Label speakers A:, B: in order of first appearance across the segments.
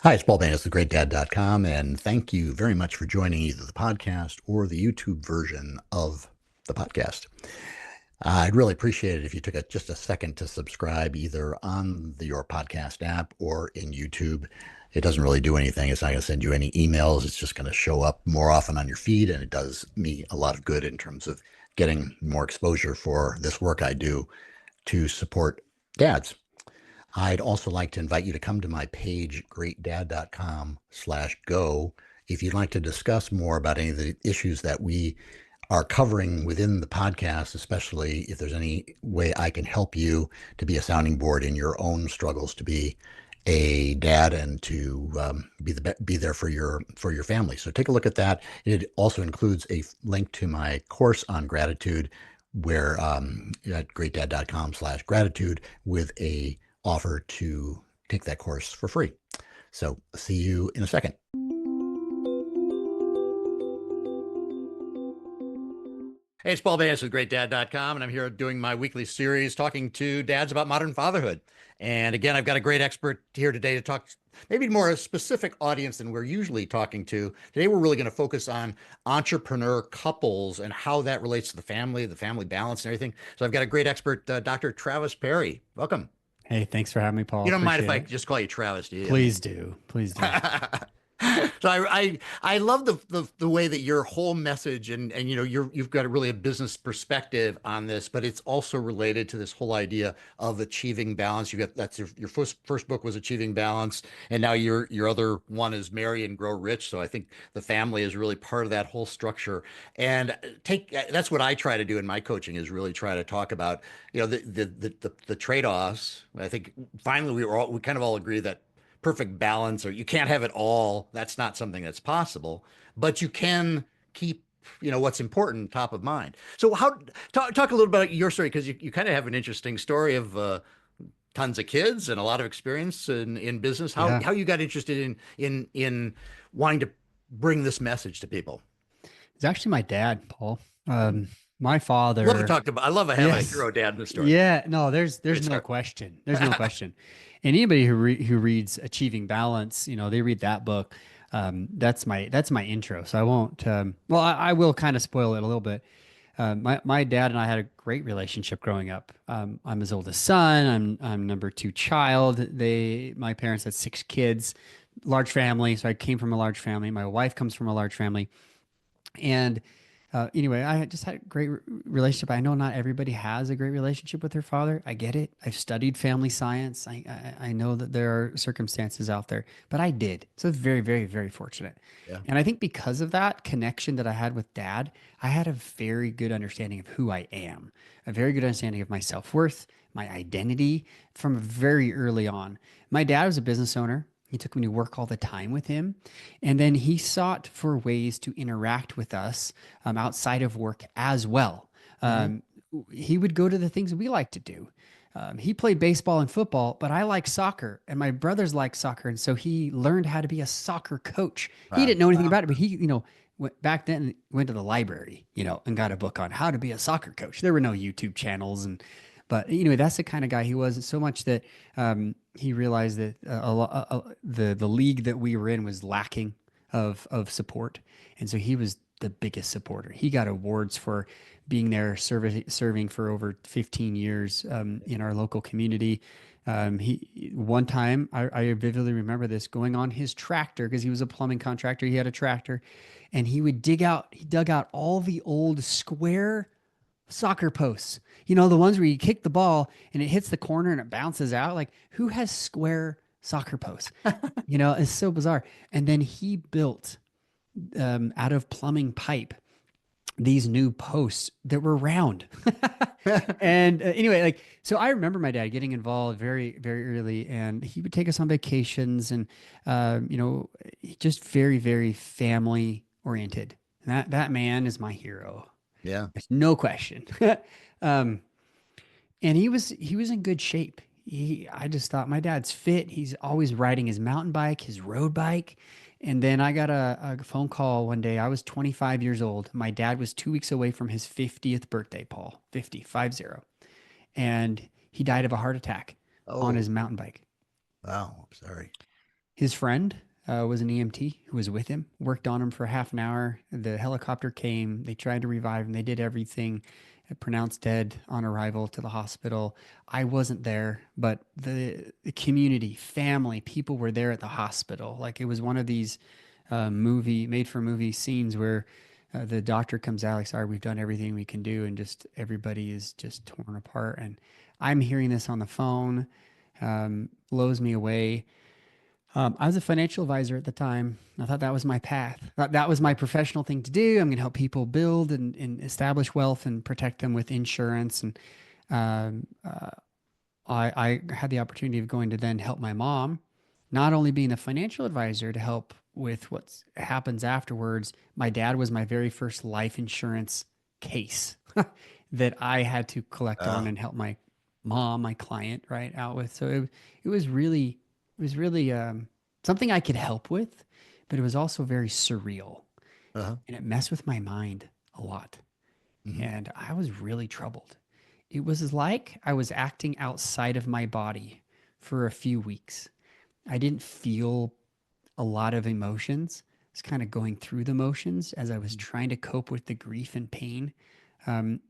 A: Hi, it's Paul Banis of GreatDad.com, and thank you very much for joining either the podcast or the YouTube version of the podcast. I'd really appreciate it if you took just a second to subscribe either on your podcast app or in YouTube. It doesn't really do anything. It's not going to send you any emails. It's just going to show up more often on your feed, and it does me a lot of good in terms of getting more exposure for this work I do to support dads. I'd also like to invite you to come to my page, GreatDad.com/go, if you'd like to discuss more about any of the issues that we are covering within the podcast, especially if there's any way I can help you to be a sounding board in your own struggles to be a dad and to be there for your family. So take a look at that. It also includes a link to my course on gratitude, where at GreatDad.com/gratitude with a offer to take that course for free. So see you in a second. Hey, it's Paul Banis with GreatDad.com, and I'm here doing my weekly series talking to dads about modern fatherhood. And again, I've got a great expert here today to talk maybe more a specific audience than we're usually talking to. Today, we're really going to focus on entrepreneur couples and how that relates to the family balance, and everything. So I've got a great expert, Dr. Travis Parry. Welcome.
B: Hey, thanks for having me, Paul.
A: You don't mind if
B: Appreciate
A: I
B: it.
A: just call you Travis, do you? I
B: Please
A: mean,
B: do. Please do.
A: so I love the way that your whole message and you've got a really a business perspective on this, but it's also related to this whole idea of achieving balance. You got that's your first book was Achieving Balance, and now your other one is Marry and Grow Rich. So I think the family is really part of that whole structure. And take that's what I try to do in my coaching is really try to talk about the trade-offs. I think finally we kind of all agree that perfect balance or you can't have it all. That's not something that's possible, but you can keep what's important top of mind. So how talk a little about your story because you kind of have an interesting story of tons of kids and a lot of experience in business.
B: Yeah.
A: How you got interested in wanting to bring this message to people.
B: It's actually my dad, Paul.
A: Hmm.
B: My
A: Love to
B: father.
A: talk about. I love to have a
B: Yes.
A: hero dad in the story.
B: Yeah. No, there's
A: Great
B: no
A: start.
B: question. There's no question. And anybody who reads Achieving Balance, they read that book. That's my intro. So I won't. Well, I will kind of spoil it a little bit. My dad and I had a great relationship growing up. I'm his oldest son. I'm number two child. My parents had six kids, large family. So I came from a large family. My wife comes from a large family. And anyway, I just had a great relationship. I know not everybody has a great relationship with their father. I get it. I've studied family science. I know that there are circumstances out there, but I did. So it's very, very, very fortunate.
A: Yeah.
B: And I think because of that connection that I had with dad, I had a very good understanding of who I am, a very good understanding of my self worth, my identity from very early on. My dad was a business owner. He took me to work all the time with him. And then he sought for ways to interact with us outside of work as well.
A: Hmm.
B: Um, he would go to the things we like to do. He played baseball and football, but I like soccer, and my brothers like soccer, and so he learned how to be a soccer coach. He
A: Wow.
B: didn't know anything about it, but back then went to the library, and got a book on how to be a soccer coach. There were no YouTube channels, but anyway, that's the kind of guy he was. So much that he realized that the league that we were in was lacking of support, and so he was the biggest supporter. He got awards for being there, serving for over 15 years in our local community. He one time I vividly remember this going on his tractor because he was a plumbing contractor. He had a tractor, and he dug out all the old square soccer posts. The ones where you kick the ball and it hits the corner and it bounces out. Like, who has square soccer posts? It's so bizarre. And then he built out of plumbing pipe these new posts that were round. And anyway, so I remember my dad getting involved very, very early, and he would take us on vacations and, just very, very family oriented. That man is my hero.
A: Yeah.
B: There's no question. um, and he was in good shape. I just thought my dad's fit. He's always riding his mountain bike, his road bike. And then I got a phone call one day. I was 25 years old. My dad was 2 weeks away from his 50th birthday, Paul, 50. And he died of a heart attack on
A: Oh,
B: his mountain bike.
A: wow. Sorry.
B: His friend was an EMT who was with him, worked on him for half an hour. The helicopter came. They tried to revive him. They did everything. Pronounced dead on arrival to the hospital. I wasn't there, but the community, family, people were there at the hospital. Like it was one of these made for movie scenes where the doctor comes out like, sorry, we've done everything we can do, and just everybody is just torn apart. And I'm hearing this on the phone, blows me away. I was a financial advisor at the time. I thought that was my path. That was my professional thing to do. I'm going to help people build and establish wealth and protect them with insurance. And um, uh, I had the opportunity of going to then help my mom, not only being a financial advisor to help with what happens afterwards. My dad was my very first life insurance case that I had to collect on
A: Uh,
B: and help my mom, my client, right, out with. So it was really, something I could help with, but it was also very surreal
A: uh-huh.
B: and it messed with my mind a lot.
A: Hmm.
B: And I was really troubled. It was like I was acting outside of my body for a few weeks. I didn't feel a lot of emotions. I was kind of going through the motions as I was trying to cope with the grief and pain,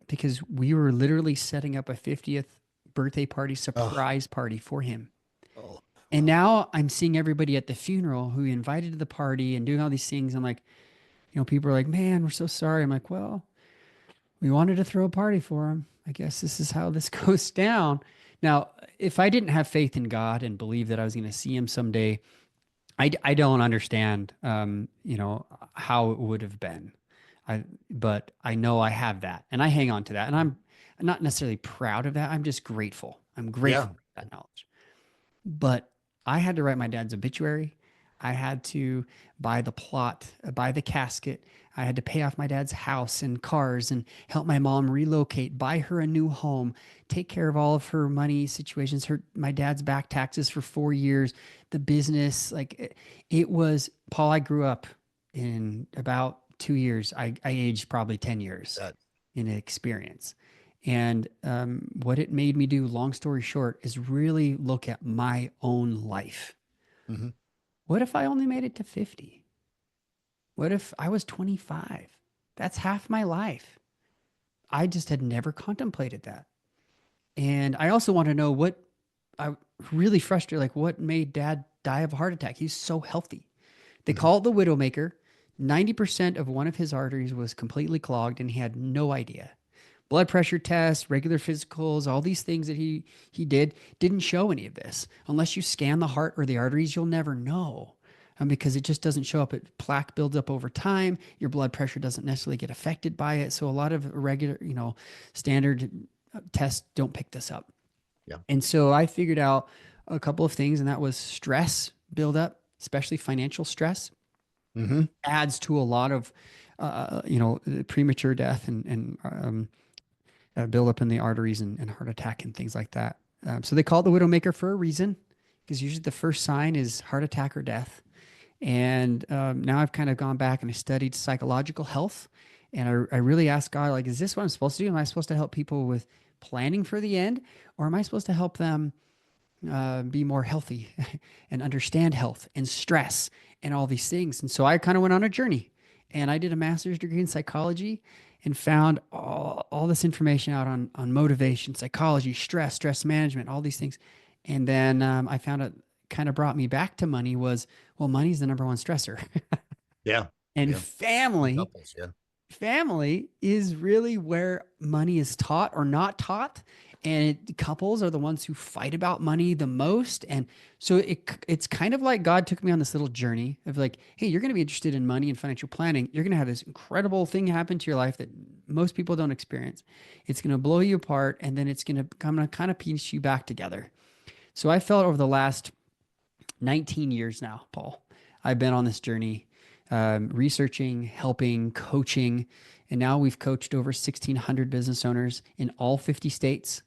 B: because we were literally setting up a 50th birthday party,
A: Oh,
B: surprise party for him.
A: oh,
B: And
A: wow.
B: now I'm seeing everybody at the funeral who he invited to the party and doing all these things. I'm like, people are like, man, we're so sorry. I'm like, well, we wanted to throw a party for him. I guess this is how this goes down. Now, if I didn't have faith in God and believe that I was going to see him someday, I don't understand, how it would have been. But I know I have that and I hang on to that. And I'm not necessarily proud of that. I'm just grateful. I'm
A: Yeah.
B: grateful for that knowledge. But I had to write my dad's obituary. I had to buy the plot, buy the casket. I had to pay off my dad's house and cars and help my mom relocate, buy her a new home, take care of all of her money situations, my dad's back taxes for 4 years, the business. Like it was, Paul, I grew up in about 2 years. I aged probably 10 years
A: That.
B: in experience. And what it made me do, long story short, is really look at my own life.
A: Hmm.
B: What if I only made it to 50? What if I was 25? That's half my life. I just had never contemplated that. And I also want to know what I really frustrated, like what made dad die of a heart attack? He's so healthy. They
A: Hmm.
B: call it the widowmaker. 90% of one of his arteries was completely clogged and he had no idea. Blood pressure tests, regular physicals, all these things that he didn't show any of this. Unless you scan the heart or the arteries, you'll never know. Because it just doesn't show up. Plaque builds up over time. Your blood pressure doesn't necessarily get affected by it. So a lot of regular, standard tests don't pick this up.
A: Yeah.
B: And so I figured out a couple of things, and that was stress buildup, especially financial stress,
A: Hmm.
B: adds to a lot of, premature death and buildup in the arteries and heart attack and things like that. So they call it the widowmaker for a reason, because usually the first sign is heart attack or death. And now I've kind of gone back and I studied psychological health. And I really asked God, like, is this what I'm supposed to do? Am I supposed to help people with planning for the end? Or am I supposed to help them be more healthy and understand health and stress and all these things? And so I kind of went on a journey and I did a master's degree in psychology and found all this information out on motivation, psychology, stress management, all these things. And then I found it kind of brought me back to money was, well, money's the number one stressor.
A: Yeah.
B: And
A: Yeah. Couples. Yeah.
B: family is really where money is taught or not taught. And couples are the ones who fight about money the most. And so it's kind of like God took me on this little journey of like, hey, you're going to be interested in money and financial planning. You're going to have this incredible thing happen to your life that most people don't experience. It's going to blow you apart, and then it's going to come to kind of piece you back together. So I felt over the last 19 years now, Paul, I've been on this journey, researching, helping, coaching, and now we've coached over 1,600 business owners in all 50 states.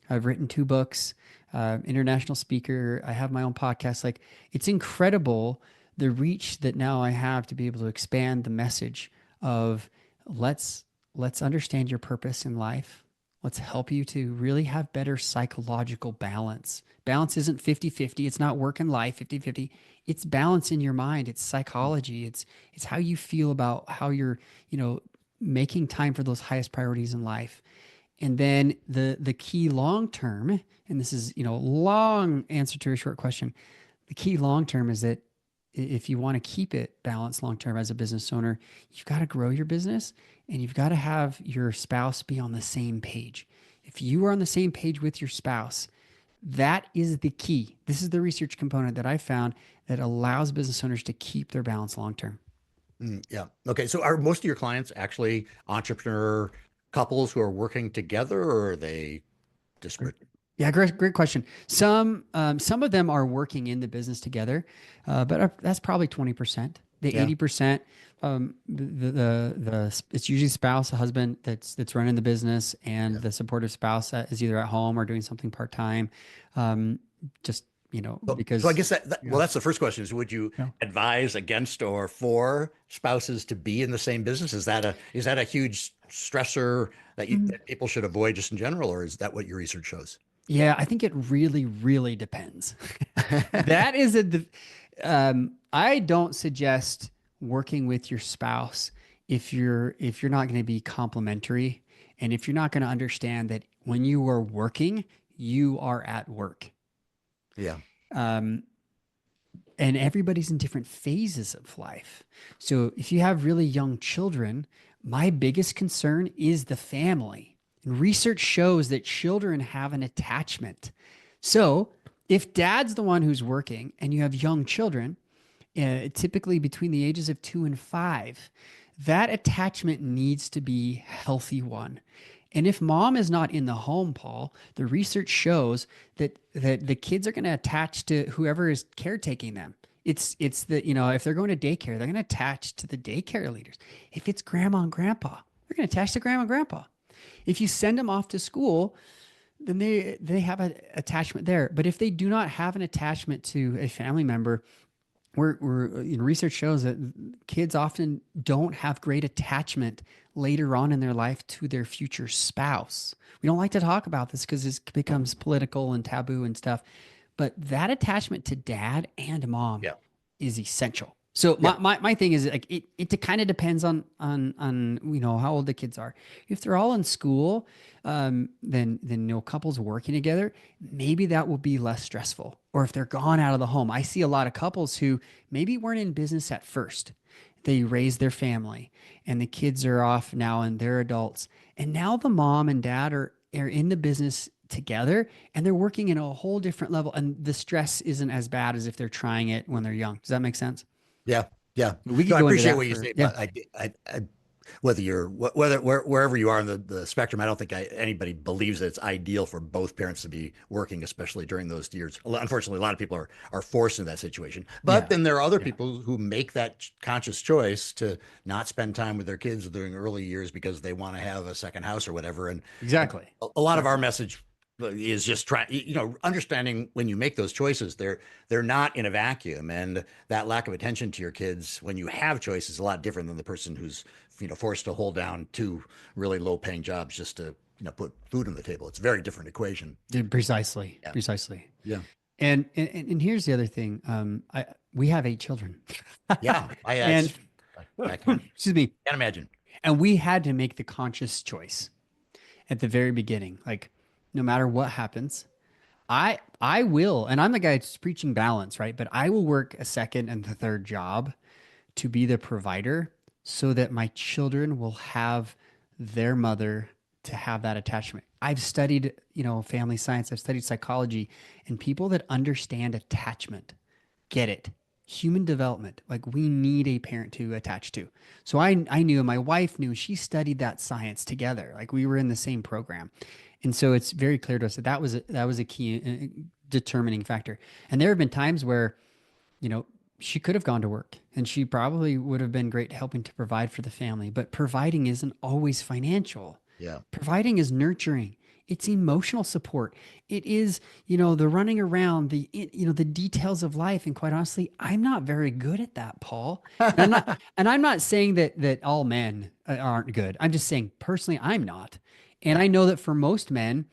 B: I've written 2 books, international speaker. I have my own podcast. Like, it's incredible the reach that now I have to be able to expand the message of let's let's understand your purpose in life. Let's help you to really have better psychological balance. Balance isn't 50-50. It's not work and life 50-50. It's balance in your mind. It's psychology. It's how you feel about how you're, you know, making time for those highest priorities in life. And then the key long term, and this is, you know, long answer to a short question. The key long term is that if you want to keep it balanced long term as a business owner, you've got to grow your business and you've got to have your spouse be on the same page. If you are on the same page with your spouse, that is the key. This is the research component that I found that allows business owners to keep their balance long term.
A: Yeah. Okay. So are most of your clients actually entrepreneur couples who are working together, or are they disparate?
B: Yeah, great question. Some of them are working in the business together, but that's probably 20%. The
A: Yeah.
B: 80%, it's usually spouse, a husband that's running the business, and
A: Yeah.
B: the supportive spouse is either at home or doing something part time. Just
A: So I
B: because
A: guess well,
B: yeah,
A: that's the first question is, would you
B: yeah.
A: advise against or for spouses to be in the same business? Is that a huge stressor that
B: Mm.
A: that people should avoid just in general, or is that what your research shows?
B: Yeah, I think it really depends. That is I don't suggest working with your spouse if you're not going to be complimentary and if you're not going to understand that when you are working, you are at work.
A: Yeah.
B: Um, and everybody's in different phases of life. So if you have really young children, my biggest concern is the family. And research shows that children have an attachment. So if dad's the one who's working and you have young children, typically between the ages of 2 and 5, that attachment needs to be a healthy one. And if mom is not in the home, Paul, the research shows that the kids are going to attach to whoever is caretaking them. It's the, if they're going to daycare, they're going to attach to the daycare leaders. If it's grandma and grandpa, they're going to attach to grandma and grandpa. If you send them off to school, then they have an attachment there. But if they do not have an attachment to a family member, research shows that kids often don't have great attachment later on in their life to their future spouse. We don't like to talk about this because it becomes political and taboo and stuff, but that attachment to dad and mom
A: Yeah.
B: is essential. So
A: Yeah.
B: my thing is like it kind of depends on how old the kids are. If they're all in school, then couples working together, maybe that will be less stressful. Or if they're gone out of the home, I see a lot of couples who maybe weren't in business at first. They raised their family, and the kids are off now, and they're adults, and now the mom and dad are in the business together, and they're working in a whole different level, and the stress isn't as bad as if they're trying it when they're young. Does that make sense?
A: Yeah. Yeah.
B: We
A: So
B: could
A: I
B: go into
A: appreciate
B: that
A: what you
B: for
A: say,
B: yeah.
A: but I whether you're wherever you are on the spectrum, I don't think anybody believes that it's ideal for both parents to be working, especially during those years. Unfortunately, a lot of people are forced into that situation. But
B: Yeah.
A: then there are other
B: Yeah.
A: people who make that conscious choice to not spend time with their kids during early years because they want to have a second house or whatever. And
B: Exactly.
A: a lot of our
B: Exactly.
A: message is just trying, understanding when you make those choices, they're not in a vacuum, and that lack of attention to your kids when you have choices is a lot different than the person who's forced to hold down two really low paying jobs just to put food on the table. It's a very different equation.
B: Precisely.
A: Yeah.
B: Precisely.
A: Yeah.
B: And here's the other thing. We have 8 children.
A: Yeah.
B: And
A: I can't
B: excuse me.
A: imagine.
B: And we had to make the conscious choice at the very beginning. Like, no matter what happens, I will, and I'm the guy that's preaching balance, right? But I will work a second and the third job to be the provider so that my children will have their mother to have that attachment. I've studied, family science, I've studied psychology, and people that understand attachment get it. Human development, like we need a parent to attach to. So I knew, and my wife knew, she studied that science together. Like we were in the same program. And so it's very clear to us that that was a key determining factor. And there have been times where, you know, she could have gone to work and she probably would have been great helping to provide for the family, but providing isn't always financial.
A: Yeah.
B: Providing is nurturing. It's emotional support. It is, the running around, the details of life. And quite honestly, I'm not very good at that, Paul. And I'm not, and I'm not saying that all men aren't good. I'm just saying personally, I'm not. And I know that for most men,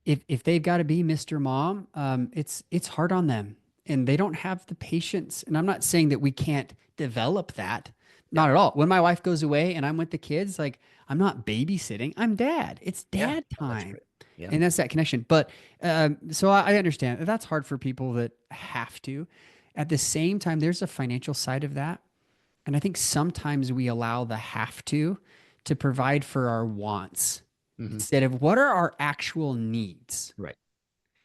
B: if they've got to be Mr. Mom, it's hard on them, and they don't have the patience. And I'm not saying that we can't develop that,
A: Yeah.
B: not at all. When my wife goes away and I'm with the kids, like I'm not babysitting, I'm dad. It's
A: Yeah.
B: dad
A: Oh, that's
B: time,
A: great. Yeah.
B: and that's that connection. But so I understand that's hard for people that have to. At the same time, there's a financial side of that, and I think sometimes we allow the have to provide for our wants
A: Hmm.
B: instead of what are our actual needs.
A: Right.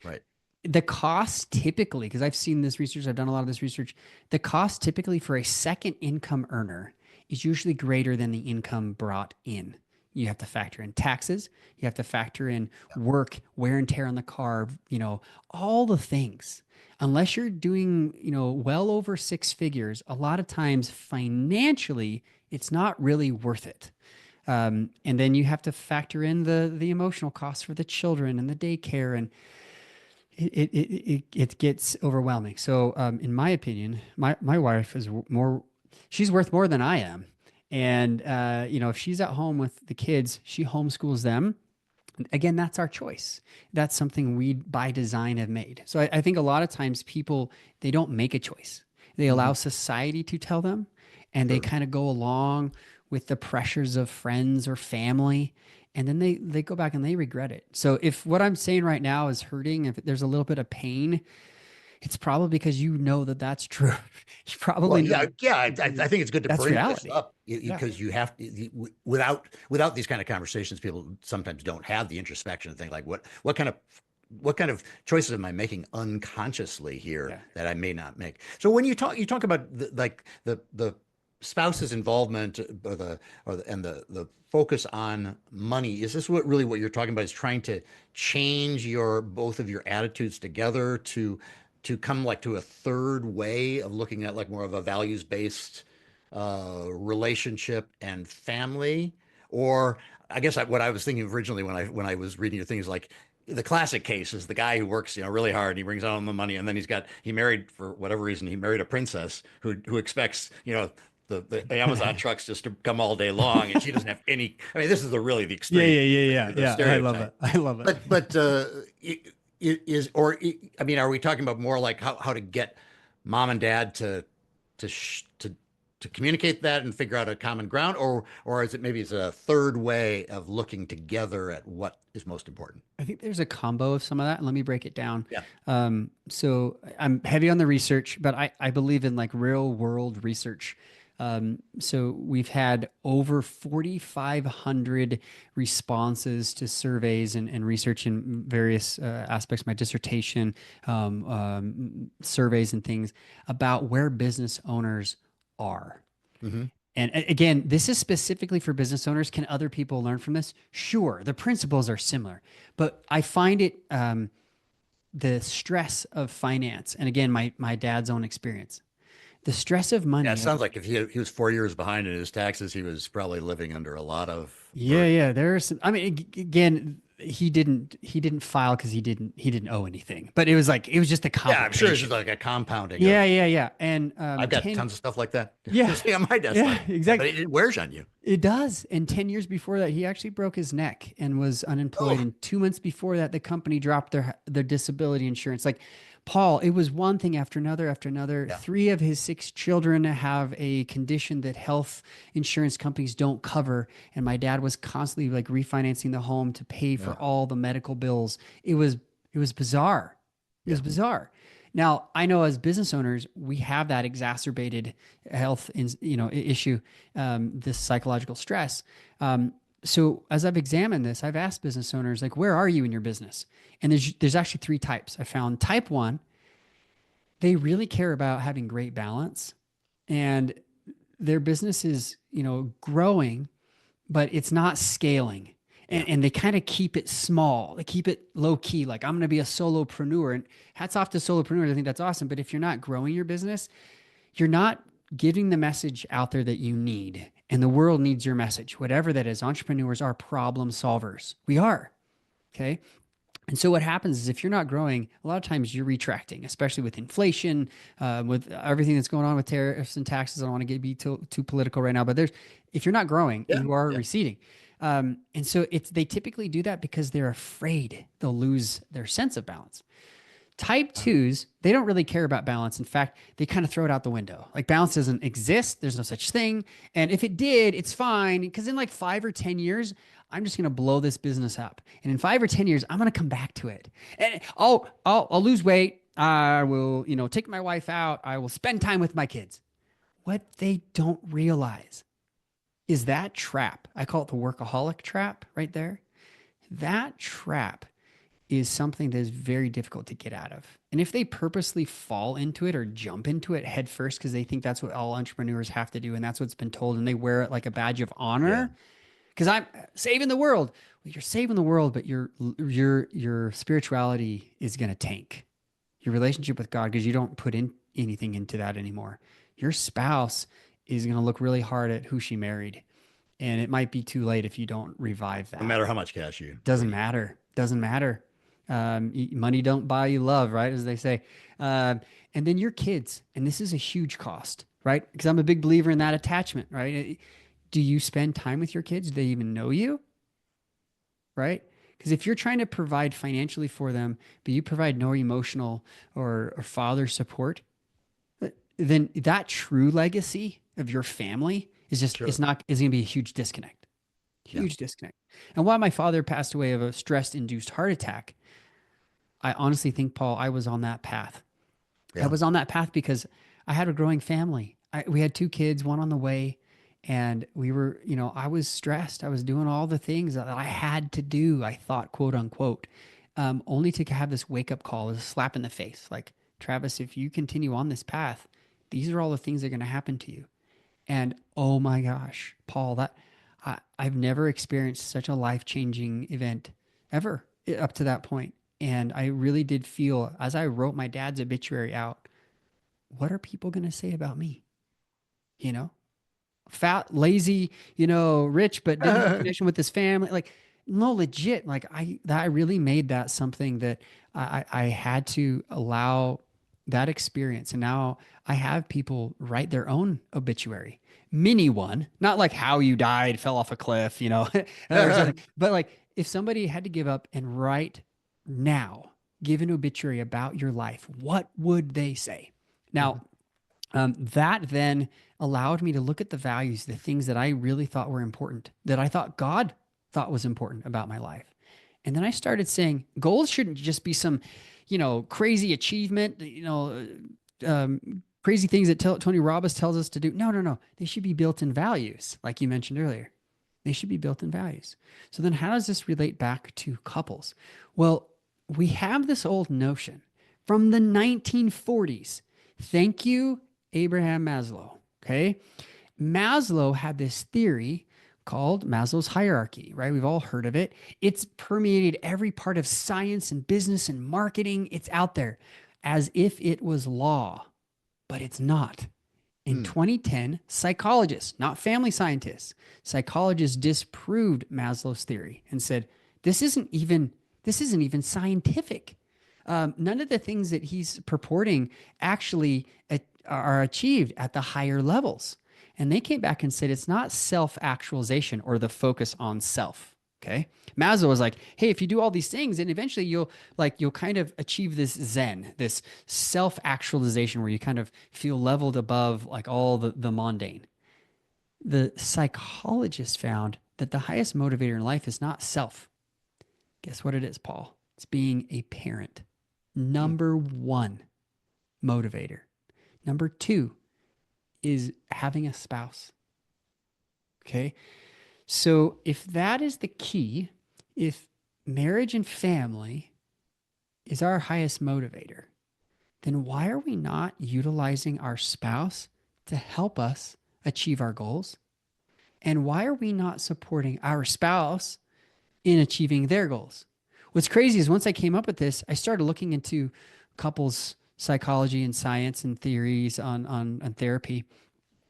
A: Right.
B: The cost typically, because I've seen this research, I've done a lot of this research, the cost typically for a second income earner is usually greater than the income brought in. You have to factor in taxes, you have to factor in work, wear and tear on the car, all the things. Unless you're doing, well over six figures, a lot of times financially, it's not really worth it. And then you have to factor in the emotional costs for the children and the daycare, and it gets overwhelming. So, in my opinion, my wife is more, she's worth more than I am. And, if she's at home with the kids, she homeschools them. Again, that's our choice. That's something we by design have made. So I think a lot of times people, they don't make a choice. They
A: Hmm.
B: allow society to tell them, and they
A: Sure.
B: kind of go along with the pressures of friends or family, and then they go back and they regret it. So if what I'm saying right now is hurting, if there's a little bit of pain, it's probably because you know that that's true. You
A: Well,
B: probably
A: yeah,
B: know
A: yeah. I think it's good to
B: that's
A: bring this
B: reality.
A: up
B: Yeah.
A: because you have to, without these kind of conversations, people sometimes don't have the introspection and think like, what kind of choices am I making unconsciously here
B: Yeah.
A: that I may not make? So when you talk about the spouse's involvement and the focus on money, is this what you're talking about? Is trying to change your both of your attitudes together to come like to a third way of looking at like more of a values-based relationship and family? Or I guess what I was thinking originally when I was reading your things, like the classic case is the guy who works, really hard. And he brings home the money, and then he married for whatever reason. He married a princess who expects, the Amazon trucks just to come all day long, and she doesn't have any. I mean, this is really the
B: Yeah,
A: extreme,
B: yeah, yeah, yeah,
A: the
B: yeah. I love
A: stereotype.
B: it. I love it.
A: But I mean, are we talking about more like how to get mom and dad to sh to communicate that and figure out a common ground, or is it maybe it's a third way of looking together at what is most important?
B: I think there's a combo of some of that. And let me break it down.
A: Yeah.
B: So I'm heavy on the research, but I believe in like real world research. So we've had over 4,500 responses to surveys and research in various aspects, my dissertation, surveys and things about where business owners are.
A: Hmm.
B: And again, this is specifically for business owners. Can other people learn from this? Sure, the principles are similar, but I find it the stress of finance, and again, my dad's own experience, the stress of
A: Yeah, it
B: money. Like,
A: sounds like if he was 4 years behind in his taxes, he was probably living under a lot of
B: yeah,
A: burden.
B: yeah, there's some. I mean, again, he didn't file because he didn't owe anything, but it was just a
A: Yeah, I'm sure it's just
B: complication.
A: like a compounding
B: Yeah,
A: of.
B: yeah, yeah, and
A: I've got
B: 10.
A: tons of stuff like that
B: Yeah,
A: sitting on my desk,
B: yeah,
A: like, but
B: exactly.
A: it wears on you.
B: It does. And 10 years before that, he actually broke his neck and was unemployed.
A: Oh,
B: And 2 months before that, the company dropped their disability insurance. Like Paul, it was one thing after another after another.
A: yeah,
B: Three of his six children have a condition that health insurance companies don't cover. And my dad was constantly like refinancing the home to pay for
A: yeah,
B: all the medical bills. It was bizarre. It
A: yeah.
B: was bizarre. Now, I know as business owners, we have that exacerbated health, issue, this psychological stress. So as I've examined this, I've asked business owners, like, where are you in your business? And there's actually three types. I found type one, they really care about having great balance, and their business is, growing, but it's not scaling.
A: Yeah.
B: And they kind of keep it small. They keep it low key. Like, I'm going to be a solopreneur. And hats off to solopreneurs. I think that's awesome. But if you're not growing your business, you're not giving the message out there that you need. And the world needs your message, whatever that is. Entrepreneurs are problem solvers. We are. Okay. And so what happens is if you're not growing, a lot of times you're retracting, especially with inflation, with everything that's going on with tariffs and taxes. I don't want to be too political right now, but if you're not growing,
A: Yeah,
B: you are
A: yeah.
B: receding. And so they typically do that because they're afraid they'll lose their sense of balance. Type twos, they don't really care about balance. In fact, they kind of throw it out the window. Like balance doesn't exist. There's no such thing. And if it did, it's fine. Because in like 5 or 10 years, I'm just going to blow this business up. And in 5 or 10 years, I'm going to come back to it. And I'll lose weight. I will, take my wife out. I will spend time with my kids. What they don't realize is that trap. I call it the workaholic trap right there. That trap is something that is very difficult to get out of. And if they purposely fall into it or jump into it head first because they think that's what all entrepreneurs have to do and that's what's been told and they wear it like a badge of honor, because I'm saving the world. Well, you're saving the world, but your spirituality is going to tank. Your relationship with God, because you don't put in anything into that anymore. Your spouse is going to look really hard at who she married. And it might be too late if you don't revive that.
A: No matter how much cash you.
B: Doesn't matter. Doesn't matter. Money don't buy you love, right? As they say. And then your kids, and this is a huge cost, right? Because I'm a big believer in that attachment, right? Do you spend time with your kids? Do they even know you? Right? Because if you're trying to provide financially for them, but you provide no emotional or father support, then that true legacy of your family is just,
A: Sure.
B: is going to be a huge disconnect. Huge disconnect. And while my father passed away of a stress-induced heart attack, I honestly think, Paul, I was on that path. I was on that path because I had a growing family. We had 2 kids, one on the way, and we were, I was stressed. I was doing all the things that I had to do, I thought, quote unquote, only to have this wake-up call, as a slap in the face. Like, Travis, if you continue on this path, these are all the things that are going to happen to you. And oh my gosh, Paul, I've never experienced such a life-changing event ever up to that point. And I really did feel, as I wrote my dad's obituary out, what are people going to say about me? Fat, lazy, rich, but didn't have a connection with his family. Like, no, legit. Like I really made that something that I had to allow that experience. And now I have people write their own obituary, mini one, not like how you died, fell off a cliff, or something. But like if somebody had to give up and write now, give an obituary about your life, what would they say? Now, that then allowed me to look at the values, the things that I really thought were important, that I thought God thought was important about my life. And then I started saying goals shouldn't just be some, crazy achievement, crazy things that Tony Robbins tells us to do. No. They should be built in values, like you mentioned earlier. They should be built in values. So then how does this relate back to couples? Well, we have this old notion from the 1940s. Thank you, Abraham Maslow. Okay. Maslow had this theory called Maslow's hierarchy, right? We've all heard of it. It's permeated every part of science and business and marketing. It's out there as if it was law, but it's not. In 2010, psychologists, not family scientists, psychologists disproved Maslow's theory and said, this isn't even scientific. None of the things that he's purporting actually are achieved at the higher levels. And they came back and said, it's not self-actualization or the focus on self. Okay. Maslow was like, hey, if you do all these things, then eventually you'll kind of achieve this Zen, this self-actualization where you kind of feel leveled above like all the mundane. The psychologist found that the highest motivator in life is not self. Guess what it is, Paul? It's being a parent. Number 1 motivator. Number 2 is having a spouse. Okay. So if that is the key, if marriage and family is our highest motivator, then why are we not utilizing our spouse to help us achieve our goals? And why are we not supporting our spouse in achieving their goals? What's crazy is once I came up with this, I started looking into couples psychology and science and theories on therapy.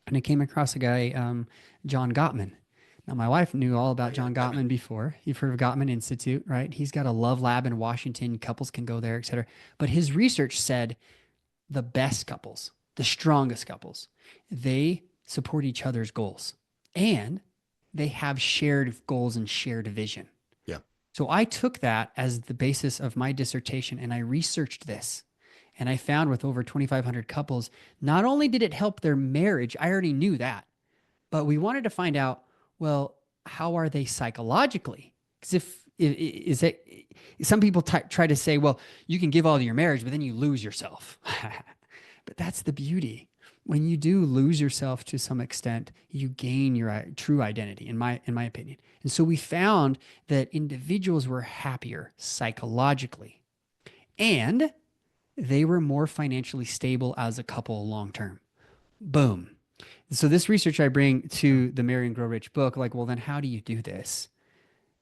B: And I came across a guy, John Gottman. Now, my wife knew all about John Gottman before. You've heard of Gottman Institute, right? He's got a love lab in Washington. Couples can go there, et cetera. But his research said the best couples, the strongest couples, they support each other's goals. And they have shared goals and shared vision.
A: Yeah.
B: So I took that as the basis of my dissertation and I researched this. And I found with over 2,500 couples, not only did it help their marriage, I already knew that, but we wanted to find out, well, how are they psychologically? Because if is it, some people try to say, well, you can give all to your marriage, but then you lose yourself. But that's the beauty. When you do lose yourself to some extent, you gain your true identity, in my opinion. And so we found that individuals were happier psychologically, and they were more financially stable as a couple long term. Boom. So this research I bring to the Marry and Grow Rich book, like, well, then how do you do this?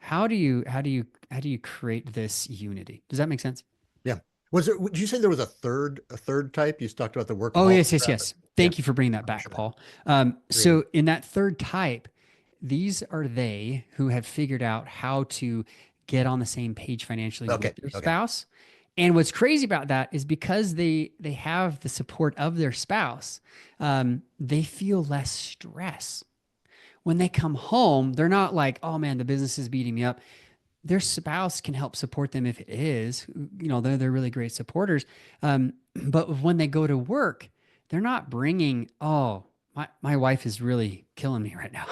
B: How do you create this unity? Does that make sense?
A: Yeah. Was there, did you say there was a third type? You talked about the
B: Oh,
A: workaholic
B: yes, yes,
A: trap.
B: yes.
A: Yeah.
B: Thank you for bringing that back,
A: Sure.
B: Paul.
A: Agreed.
B: So in that third type, these are they who have figured out how to get on the same page financially
A: Okay.
B: with their
A: Okay.
B: spouse. And what's crazy about that is because they have the support of their spouse, they feel less stress. When they come home, they're not like, oh man, the business is beating me up. Their spouse can help support them if it is. They're really great supporters. But when they go to work, they're not bringing, oh, my wife is really killing me right now.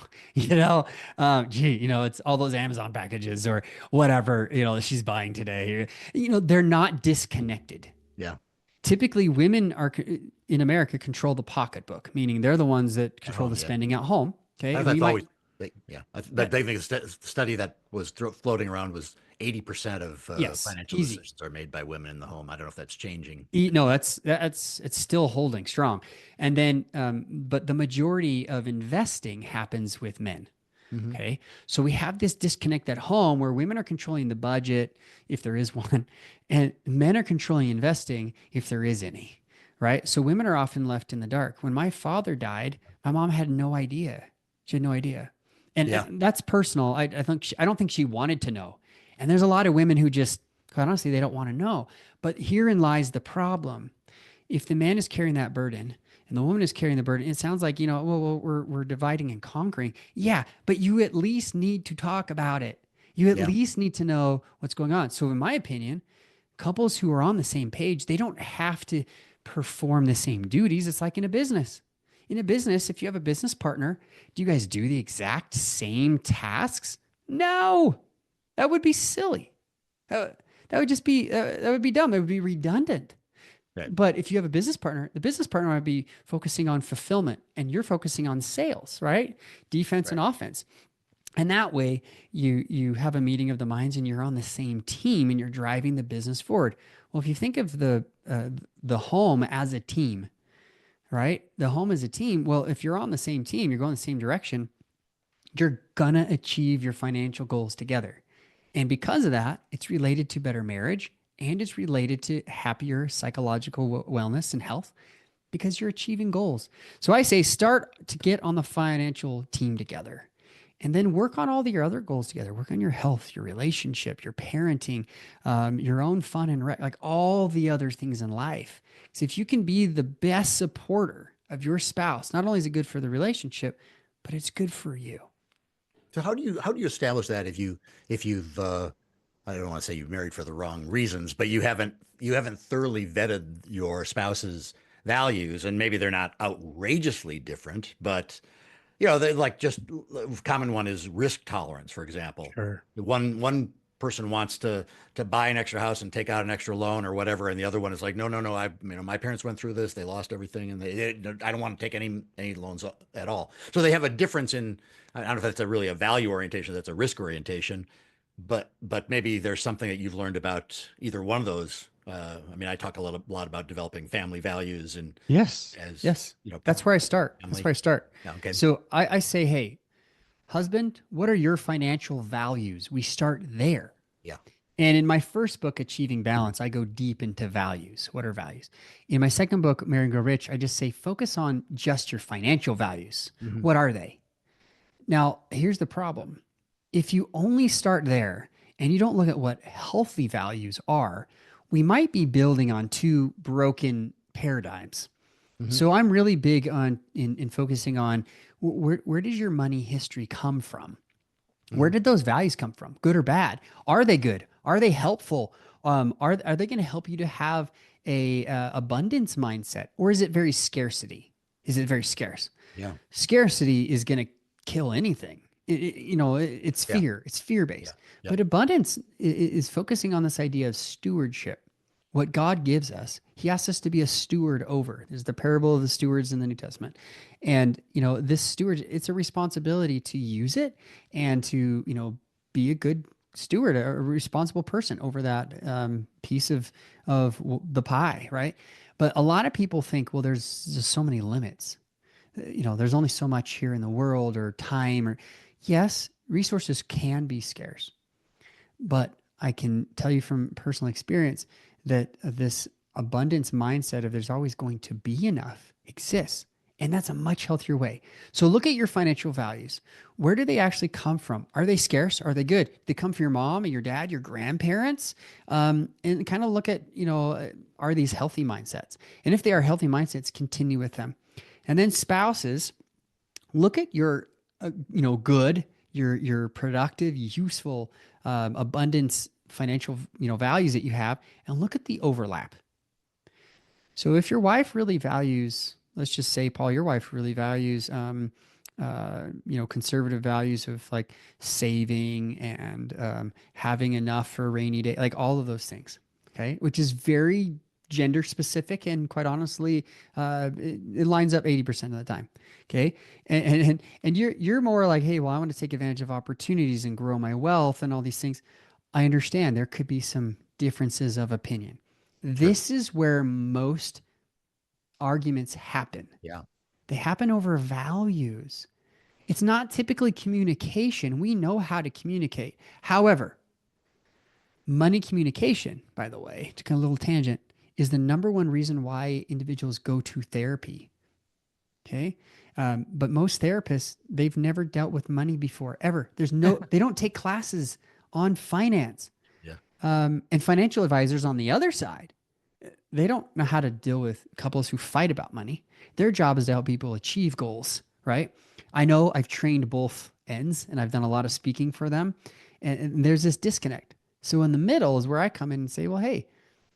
B: It's all those Amazon packages or whatever, she's buying today. They're not disconnected.
A: Yeah.
B: Typically, women are in America control the pocketbook, meaning they're the ones that
A: At
B: control
A: home.
B: the
A: Yeah.
B: spending at home. Okay.
A: That's
B: We might,
A: always, yeah. But they think the study that was floating around was 80% of
B: yes,
A: financial
B: easy.
A: decisions are made by women in the home. I don't know if that's changing.
B: No, that's it's still holding strong. And then, but the majority of investing happens with men.
A: Hmm.
B: Okay. So we have this disconnect at home where women are controlling the budget, if there is one, and men are controlling investing, if there is any. Right. So women are often left in the dark. When my father died, my mom had no idea. She had no idea. And,
A: Yeah.
B: and that's personal. I don't think she wanted to know. And there's a lot of women who just, quite honestly, they don't want to know. But herein lies the problem. If the man is carrying that burden and the woman is carrying the burden, it sounds like, well, we're dividing and conquering. Yeah, but you at least need to talk about it. You at
A: Yeah.
B: least need to know what's going on. So, in my opinion, couples who are on the same page, they don't have to perform the same duties. It's like in a business. In a business, if you have a business partner, do you guys do the exact same tasks? No, that would be silly. That would just be that would be dumb. It would be redundant.
A: Right.
B: But if you have a business partner, the business partner might be focusing on fulfillment and you're focusing on sales, right? Defense
A: Right.
B: and offense. And that way you have a meeting of the minds and you're on the same team and you're driving the business forward. Well, if you think of the home as a team, right? The home is a team. Well, if you're on the same team, you're going the same direction, you're gonna achieve your financial goals together. And because of that, it's related to better marriage and it's related to happier psychological wellness and health because you're achieving goals. So I say start to get on the financial team together and then work on all your other goals together. Work on your health, your relationship, your parenting, your own fun and like all the other things in life. So if you can be the best supporter of your spouse, not only is it good for the relationship, but it's good for you.
A: So how do you establish that if you've I don't want to say you've married for the wrong reasons, but you haven't thoroughly vetted your spouse's values, and maybe they're not outrageously different, but they're like just common one is risk tolerance, for example.
B: Sure.
A: One person wants to buy an extra house and take out an extra loan or whatever, and the other one is like, no, no, no. My parents went through this. They lost everything, and I don't want to take any loans at all. So they have a difference in. I don't know if that's really a value orientation. That's a risk orientation, but maybe there's something that you've learned about either one of those. I talk a lot about developing family values and
B: Yes.
A: as
B: Yes. That's where I start. That's
A: family.
B: where I start.
A: Yeah, okay.
B: So I say, hey, husband, what are your financial values? We start there.
A: Yeah.
B: And in my first book, Achieving Balance, I go deep into values. What are values? In my second book, Marry and Grow Rich, I just say focus on just your financial values.
A: Mhm.
B: What are they? Now, here's the problem. If you only start there and you don't look at what healthy values are, we might be building on two broken paradigms.
A: Hmm.
B: So I'm really big on in focusing on where does your money history come from? Where
A: Hmm.
B: did those values come from? Good or bad? Are they good? Are they helpful? Are they going to help you to have a abundance mindset, or is it very scarcity? Is it very scarce?
A: Yeah.
B: Scarcity is going to kill anything. It's
A: Yeah.
B: fear. It's fear
A: Yeah.
B: based.
A: Yeah.
B: But abundance is focusing on this idea of stewardship. What God gives us, He asks us to be a steward over. There's the parable of the stewards in the New Testament, and this steward, it's a responsibility to use it and to be a good steward, a responsible person over that piece of the pie, right? But a lot of people think, well, there's just so many limits. There's only so much here in the world or time or yes, resources can be scarce. But I can tell you from personal experience that this abundance mindset of there's always going to be enough exists. And that's a much healthier way. So look at your financial values. Where do they actually come from? Are they scarce? Are they good? Do they come from your mom or your dad, your grandparents? And kind of look at, are these healthy mindsets? And if they are healthy mindsets, continue with them. And then spouses, look at your good, your productive, useful, abundance financial values that you have, and look at the overlap. So if your wife really values, let's just say, Paul, your wife really values conservative values of like saving and having enough for a rainy day, like all of those things, okay, which is very gender specific and quite honestly, it lines up 80% of the time. Okay. And you're more like, hey, well, I want to take advantage of opportunities and grow my wealth and all these things. I understand there could be some differences of opinion.
A: Sure.
B: This is where most arguments happen.
A: Yeah.
B: They happen over values. It's not typically communication. We know how to communicate. However, money communication, by the way, to kind of a little tangent, is the number one reason why individuals go to therapy. Okay. But most therapists, they've never dealt with money before, ever. They don't take classes on finance.
A: Yeah.
B: And financial advisors on the other side, they don't know how to deal with couples who fight about money. Their job is to help people achieve goals, right? I know I've trained both ends and I've done a lot of speaking for them. And there's this disconnect. So in the middle is where I come in and say, well, hey,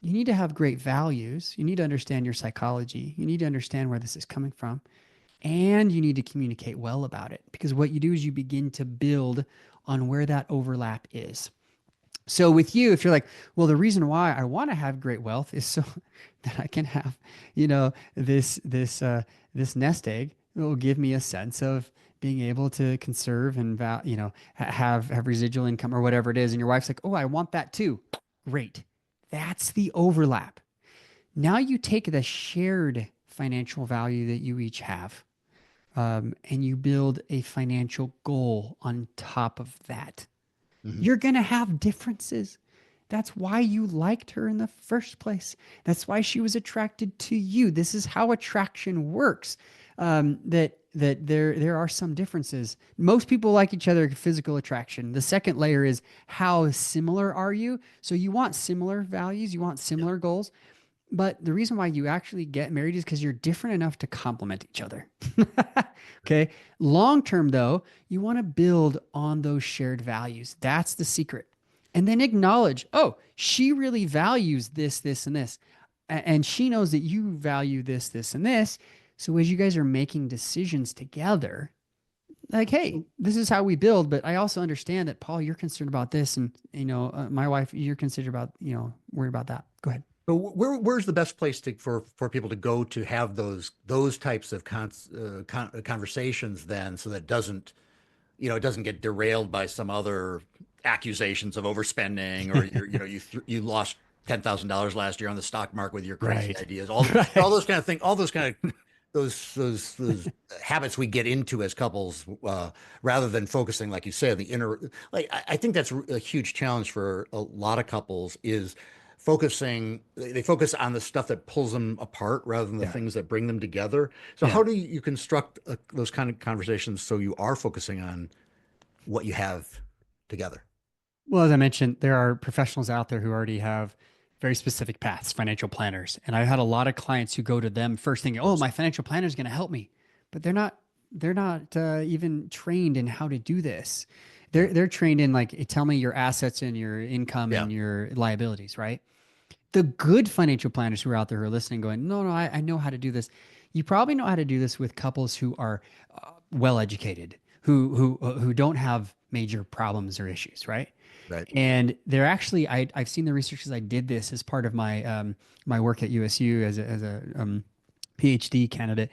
B: you need to have great values. You need to understand your psychology. You need to understand where this is coming from. And you need to communicate well about it because what you do is you begin to build on where that overlap is. So with you, if you're like, well, the reason why I want to have great wealth is so that I can have, this nest egg that will give me a sense of being able to conserve and have residual income or whatever it is. And your wife's like, oh, I want that too. Great. That's the overlap. Now you take the shared financial value that you each have, and you build a financial goal on top of that.
A: Hmm.
B: You're going to have differences. That's why you liked her in the first place. That's why she was attracted to you. This is how attraction works. That there are some differences. Most people like each other physical attraction. The second layer is how similar are you? So you want similar values, you want
A: Yeah.
B: similar goals. But the reason why you actually get married is because you're different enough to complement each other. Okay. Long term, though, you want to build on those shared values. That's the secret. And then acknowledge, oh, she really values this, this, and this. And she knows that you value this, this, and this. So as you guys are making decisions together, like, hey, this is how we build. But I also understand that, Paul, you're concerned about this. And, my wife, you're concerned about, worried about that. Go ahead.
A: So where's the best place for people to go to have those types of conversations then, so that it doesn't get derailed by some other accusations of overspending, or you lost $10,000 last year on the stock market with your crazy
B: Right.
A: ideas, all
B: Right.
A: those kind of things, all those kind of those habits we get into as couples, rather than focusing, like you say, on the inner. Like I think that's a huge challenge for a lot of couples is they focus on the stuff that pulls them apart rather than the
B: Yeah.
A: things that bring them together. So
B: Yeah.
A: how do you construct those kind of conversations so you are focusing on what you have together?
B: Well, as I mentioned, there are professionals out there who already have very specific paths, financial planners. And I had a lot of clients who go to them first thinking, oh, my financial planner is going to help me. But they're not even trained in how to do this.
A: Yeah.
B: They're trained in like, tell me your assets and your income
A: Yeah.
B: and your liabilities, right? The good financial planners who are out there who are listening going, no, no, I know how to do this. You probably know how to do this with couples who are well educated, who don't have major problems or issues, right?
A: Right.
B: And they're actually, I've seen the research because I did this as part of my my work at USU as a PhD candidate.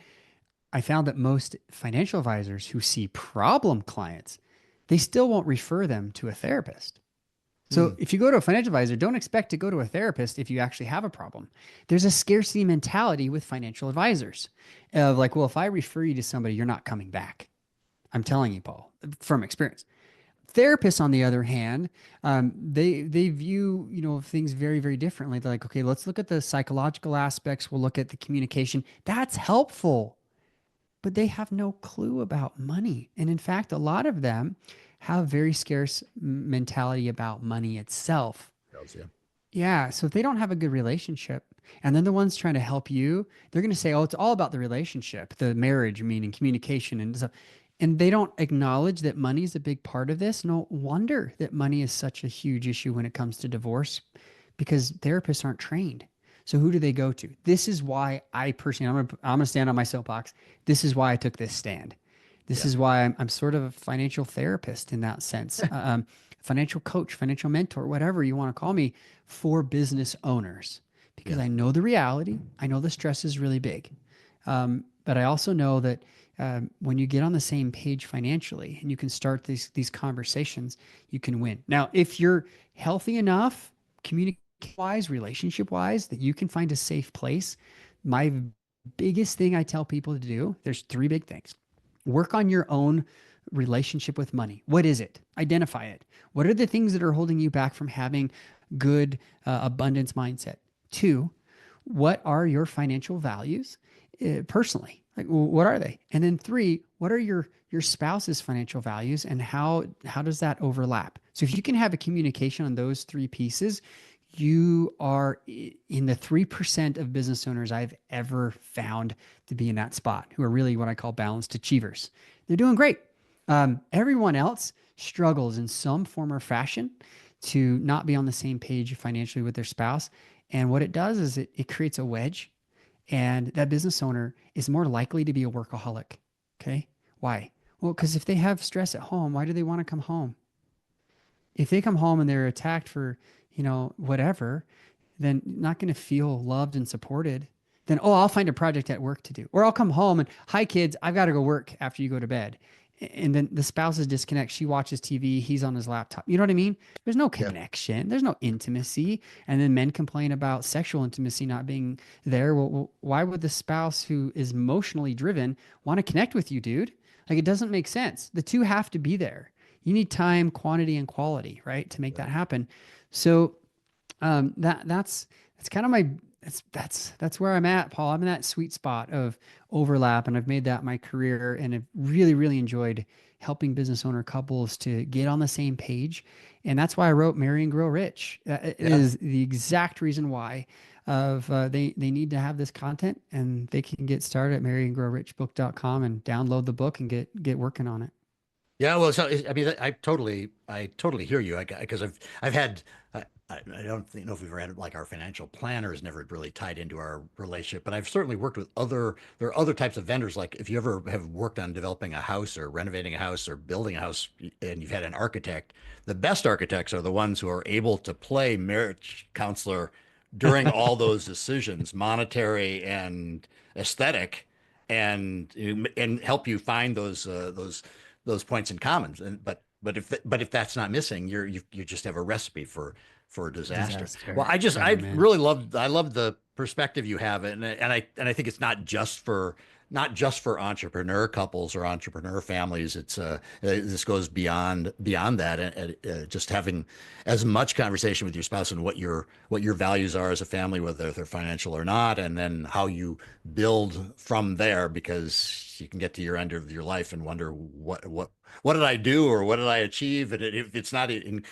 B: I found that most financial advisors who see problem clients, they still won't refer them to a therapist. So
A: Hmm.
B: if you go to a financial advisor, don't expect to go to a therapist if you actually have a problem. There's a scarcity mentality with financial advisors of like, well, if I refer you to somebody, you're not coming back. I'm telling you, Paul, from experience. Therapists, on the other hand, they view things very very differently. They're like, okay, let's look at the psychological aspects. We'll look at the communication. That's helpful, but they have no clue about money. And in fact, a lot of them have very scarce mentality about money itself.
A: Tells you.
B: Yeah. So if they don't have a good relationship, and then the ones trying to help you, they're going to say, oh, it's all about the relationship, the marriage, meaning communication and stuff. And they don't acknowledge that money is a big part of this. No wonder that money is such a huge issue when it comes to divorce because therapists aren't trained. So who do they go to? This is why I personally, I'm gonna stand on my soapbox. This is why I took this stand. This
A: Yeah.
B: is why I'm sort of a financial therapist in that sense, financial coach, financial mentor, whatever you want to call me, for business owners, because
A: Yeah.
B: I know the reality. I know the stress is really big, but I also know that when you get on the same page financially and you can start these conversations, you can win. Now, if you're healthy enough, communicate wise, relationship wise, that you can find a safe place, my biggest thing I tell people to do, there's three big things. Work on your own relationship with money. What is it? Identify it. What are the things that are holding you back from having good abundance mindset? Two, what are your financial values personally? Like, what are they? And then three, what are your spouse's financial values, and how does that overlap? So if you can have a communication on those three pieces, you are in the 3% of business owners I've ever found to be in that spot, who are really what I call balanced achievers. They're doing great. Everyone else struggles in some form or fashion to not be on the same page financially with their spouse. And what it does is it creates a wedge, and that business owner is more likely to be a workaholic. Okay. Why? Well, because if they have stress at home, why do they want to come home? If they come home and they're attacked for, whatever, then not going to feel loved and supported. Then, oh, I'll find a project at work to do. Or I'll come home and, hi, kids, I've got to go work after you go to bed. And then the spouses disconnect. She watches TV. He's on his laptop. You know what I mean? There's no
A: Yeah.
B: connection. There's no intimacy. And then men complain about sexual intimacy not being there. Well, why would the spouse who is emotionally driven want to connect with you, dude? Like, it doesn't make sense. The two have to be there. You need time, quantity, and quality, right, to make that happen. So that's kind of my that's where I'm at, Paul. I'm in that sweet spot of overlap, and I've made that my career, and I've really really enjoyed helping business owner couples to get on the same page, and that's why I wrote Marry and Grow Rich. It
A: Yeah.
B: is the exact reason why of they need to have this content, and they can get started at marryandgrowrichbook.com and download the book and get working on it.
A: Yeah, well, so I mean, I totally hear you. Because I've had, I don't know if we've ever had like our financial planners never really tied into our relationship, but I've certainly worked with there are other types of vendors. Like if you ever have worked on developing a house or renovating a house or building a house, and you've had an architect, the best architects are the ones who are able to play marriage counselor during all those decisions, monetary and aesthetic, and help you find those points in common. And but if that's not missing, you just have a recipe for disaster. Well,
B: Disaster.
A: I
B: Oh man.
A: really love the perspective you have, and I think it's not just for not just for entrepreneur couples or entrepreneur families. It's this goes beyond that, and just having as much conversation with your spouse and what your values are as a family, whether they're financial or not, and then how you build from there, because you can get to your end of your life and wonder what did I do or what did I achieve, and if it's not in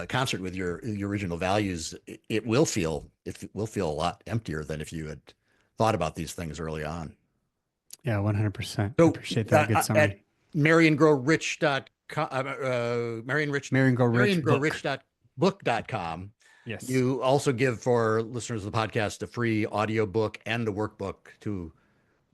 A: concert with your original values, it will feel a lot emptier than if you had thought about these things early on.
B: Yeah, 100%. I
A: So
B: appreciate that. Good
A: at
B: summary.
A: mariongrowrich.com,
B: Marion Grow Rich book.
A: mariongrowrich.book.com,
B: Yes.
A: you also give for listeners of the podcast a free audio book and a workbook to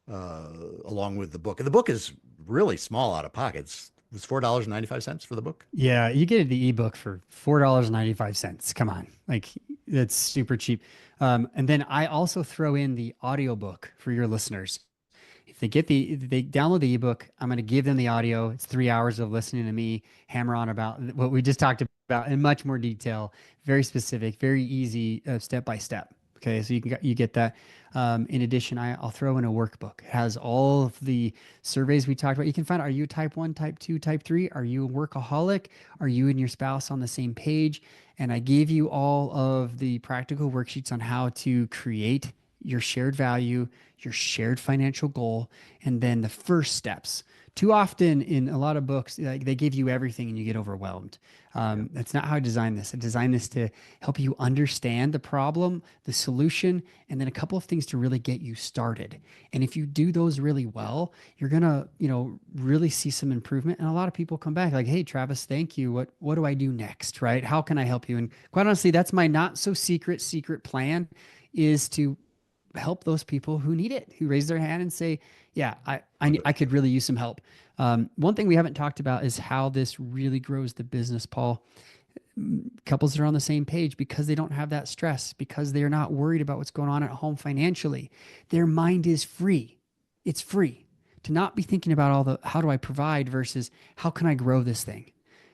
A: along with the book. And the book is really small out of pockets. It was $4.95 for the book.
B: Yeah, you get the ebook for $4.95. Come on. Like that's super cheap. And then I also throw in the audiobook for your listeners. If they download the ebook, I'm going to give them the audio. It's 3 hours of listening to me hammer on about what we just talked about in much more detail, very specific, very easy, step by step. Okay, so you get that. In addition, I'll throw in a workbook. It has all of the surveys we talked about. You can find, are you type 1, type 2, type 3? Are you a workaholic? Are you and your spouse on the same page? And I gave you all of the practical worksheets on how to create your shared value, your shared financial goal, and then the first steps. Too often in a lot of books, like they give you everything and you get overwhelmed. That's not how I designed this. I designed this to help you understand the problem, the solution, and then a couple of things to really get you started. And if you do those really well, you're gonna, really see some improvement. And a lot of people come back like, "Hey, Travis, thank you. What do I do next? Right? How can I help you?" And quite honestly, that's my not so secret plan is to help those people who need it, who raise their hand and say, yeah, I could really use some help. One thing we haven't talked about is how this really grows the business, Paul. Couples are on the same page because they don't have that stress, because they're not worried about what's going on at home financially. Their mind is free. It's free to not be thinking about all the, how do I provide versus how can I grow this thing?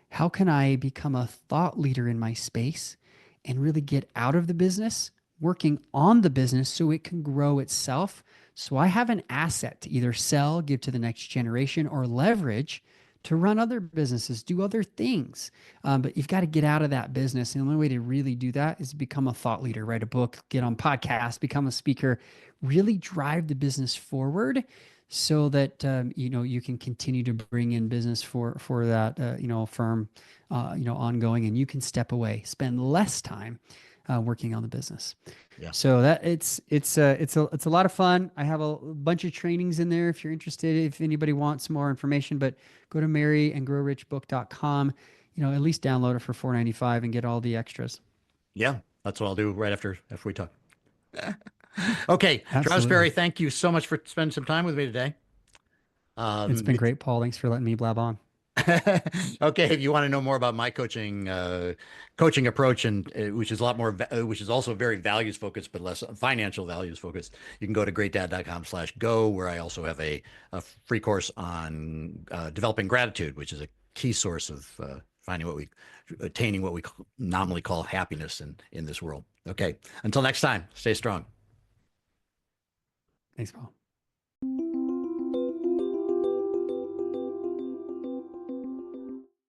B: How can I become a thought leader in my space and really get out of the business, working on the business so it can grow itself? So I have an asset to either sell, give to the next generation, or leverage to run other businesses, do other things. But you've got to get out of that business. And the only way to really do that is become a thought leader, write a book, get on podcasts, become a speaker, really drive the business forward so that, you can continue to bring in business for that, firm, ongoing, and you can step away, spend less time working on the business.
A: Yeah.
B: So that it's a lot of fun. I have a bunch of trainings in there if you're interested, if anybody wants more information, but go to maryandgrowrichbook.com, at least download it for $4.95 and get all the extras.
A: Yeah, that's what I'll do right after we talk. Okay, Travis
B: Absolutely.
A: Parry, thank you so much for spending some time with me today.
B: It's been great, Paul. Thanks for letting me blab on.
A: Okay, if you want to know more about my coaching approach, and which is a lot more, which is also very values focused, but less financial values focused, you can go to GreatDad.com/go, where I also have a free course on developing gratitude, which is a key source of attaining what we nominally call happiness in this world. Okay, until next time, stay strong.
B: Thanks, Paul.